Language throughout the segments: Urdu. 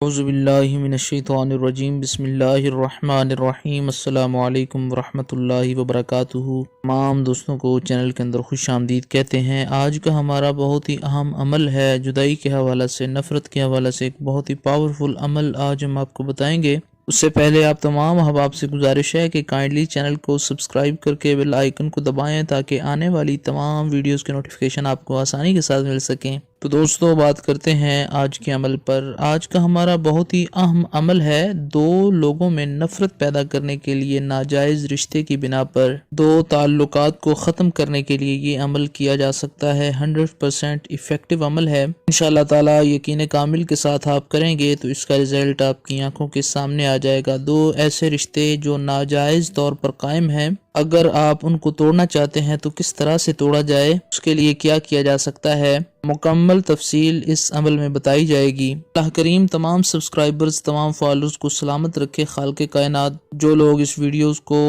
اعوذ باللہ من الشیطان الرجیم بسم اللہ الرحمن الرحیم السلام علیکم ورحمۃ اللہ وبرکاتہ۔ تمام دوستوں کو چینل کے اندر خوش آمدید کہتے ہیں۔ آج کا ہمارا بہت ہی اہم عمل ہے، جدائی کے حوالے سے، نفرت کے حوالے سے ایک بہت ہی پاورفل عمل آج ہم آپ کو بتائیں گے۔ اس سے پہلے آپ تمام احباب سے گزارش ہے کہ کائنڈلی چینل کو سبسکرائب کر کے بیل آئیکن کو دبائیں تاکہ آنے والی تمام ویڈیوز کے نوٹیفیکیشن آپ کو آسانی کے ساتھ مل سکیں۔ تو دوستو بات کرتے ہیں آج کے عمل پر۔ آج کا ہمارا بہت ہی اہم عمل ہے، دو لوگوں میں نفرت پیدا کرنے کے لیے ناجائز رشتے کی بنا پر دو تعلقات کو ختم کرنے کے لیے یہ عمل کیا جا سکتا ہے۔ 100% ایفیکٹو عمل ہے۔ انشاءاللہ تعالی یقین کامل کے ساتھ آپ کریں گے تو اس کا رزلٹ آپ کی آنکھوں کے سامنے آ جائے گا۔ دو ایسے رشتے جو ناجائز طور پر قائم ہیں، اگر آپ ان کو توڑنا چاہتے ہیں تو کس طرح سے توڑا جائے، اس کے لیے کیا کیا جا سکتا ہے، مکمل تفصیل اس عمل میں بتائی جائے گی۔ اللہ کریم تمام سبسکرائبرز، تمام فالوورز کو سلامت رکھے۔ خالق کائنات جو لوگ اس ویڈیوز کو،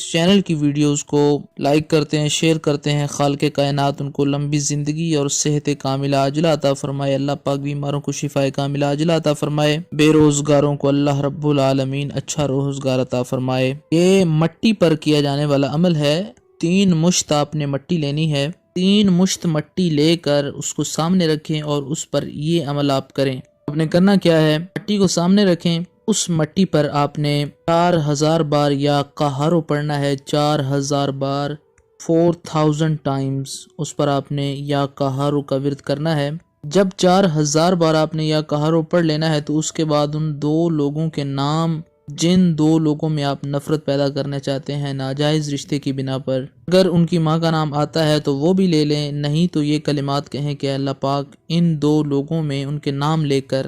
چینل کی ویڈیوز کو لائک کرتے ہیں، شیئر کرتے ہیں، خالق کائنات ان کو لمبی زندگی اور صحت کاملہ عاجلہ عطا فرمائے۔ اللہ پاک بیماروں کو شفا کاملہ عاجلہ عطا فرمائے۔ بے روزگاروں کو اللہ رب العالمین اچھا روزگار عطا فرمائے۔ یہ مٹی پر کیا جانے والا عمل ہے۔ 3 مشت آپ نے مٹی لینی ہے۔ 3 مشت مٹی لے کر اس کو سامنے رکھیں اور اس پر یہ عمل آپ کریں۔ آپ نے کرنا کیا ہے، مٹی کو سامنے رکھیں، اس مٹی پر آپ نے 4000 بار یا قہارو پڑھنا ہے۔ 4000 بار 4000 ٹائمز اس پر آپ نے یا قہارو کا ورد کرنا ہے۔ جب 4000 بار آپ نے یا قہارو پڑھ لینا ہے تو اس کے بعد ان دو لوگوں کے نام، جن دو لوگوں میں آپ نفرت پیدا کرنا چاہتے ہیں ناجائز رشتے کی بنا پر، اگر ان کی ماں کا نام آتا ہے تو وہ بھی لے لیں، نہیں تو یہ کلمات کہیں کہ اللہ پاک ان دو لوگوں میں ان کے نام لے کر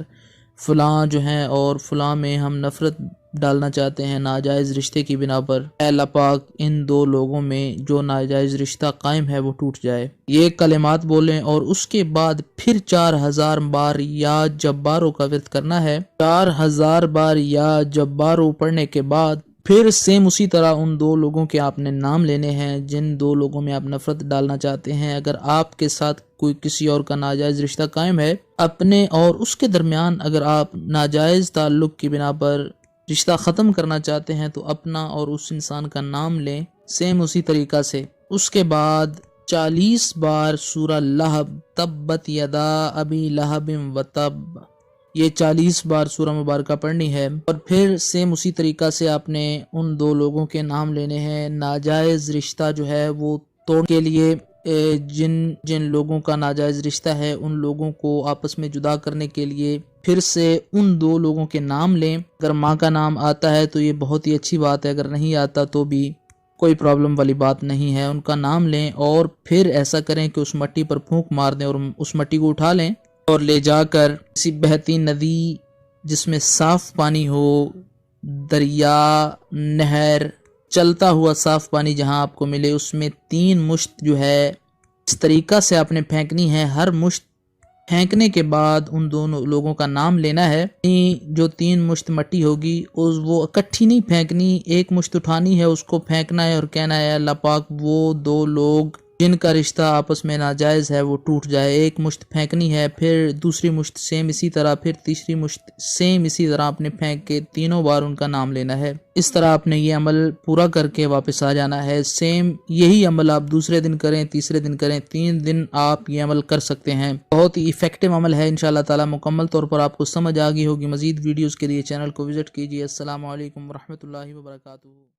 فلاں جو ہیں اور فلاں میں ہم نفرت ڈالنا چاہتے ہیں ناجائز رشتے کی بنا پر، اے اللہ پاک ان دو لوگوں میں جو ناجائز رشتہ قائم ہے وہ ٹوٹ جائے۔ یہ کلمات بولیں اور اس کے بعد پھر 4000 بار یا جبارو کا ورد کرنا ہے۔ 4000 بار یا جبارو پڑھنے کے بعد پھر سیم اسی طرح ان دو لوگوں کے آپ نے نام لینے ہیں جن دو لوگوں میں آپ نفرت ڈالنا چاہتے ہیں۔ اگر آپ کے ساتھ کوئی کسی اور کا ناجائز رشتہ قائم ہے، اپنے اور اس کے درمیان اگر آپ ناجائز تعلق کی بنا پر رشتہ ختم کرنا چاہتے ہیں تو اپنا اور اس انسان کا نام لیں سیم اسی طریقہ سے۔ اس کے بعد 40 بار سورہ لہب، تبت یدا ابی لہب و تب، یہ 40 بار سورہ مبارکہ پڑھنی ہے۔ اور پھر سیم اسی طریقہ سے آپ نے ان دو لوگوں کے نام لینے ہیں۔ ناجائز رشتہ جو ہے وہ توڑ کے لیے جن لوگوں کا ناجائز رشتہ ہے ان لوگوں کو آپس میں جدا کرنے کے لیے پھر سے ان دو لوگوں کے نام لیں۔ اگر ماں کا نام آتا ہے تو یہ بہت ہی اچھی بات ہے، اگر نہیں آتا تو بھی کوئی پرابلم والی بات نہیں ہے، ان کا نام لیں اور پھر ایسا کریں کہ اس مٹی پر پھونک مار دیں اور اس مٹی کو اٹھا لیں اور لے جا کر کسی بہتی ندی جس میں صاف پانی ہو، دریا، نہر، چلتا ہوا صاف پانی جہاں آپ کو ملے، اس میں 3 مشت جو ہے اس طریقہ سے آپ نے پھینکنی ہے۔ ہر مشت پھینکنے کے بعد ان دونوں لوگوں کا نام لینا ہے۔ جو 3 مشت مٹی ہوگی وہ اکٹھی نہیں پھینکنی، ایک مشت اٹھانی ہے، اس کو پھینکنا ہے اور کہنا ہے اللہ پاک وہ دو لوگ جن کا رشتہ آپس میں ناجائز ہے وہ ٹوٹ جائے۔ ایک مشت پھینکنی ہے، پھر دوسری مشت سیم اسی طرح، پھر تیسری مشت سیم اسی طرح آپ نے پھینک کے 3 بار ان کا نام لینا ہے۔ اس طرح آپ نے یہ عمل پورا کر کے واپس آ جانا ہے۔ سیم یہی عمل آپ دوسرے دن کریں، تیسرے دن کریں، 3 دن آپ یہ عمل کر سکتے ہیں۔ بہت ہی ایفیکٹو عمل ہے، انشاءاللہ تعالی مکمل طور پر آپ کو سمجھ آ گئی ہوگی۔ مزید ویڈیوز کے لیے چینل کو وزٹ کیجیے۔ السلام علیکم ورحمۃ اللہ وبرکاتہ۔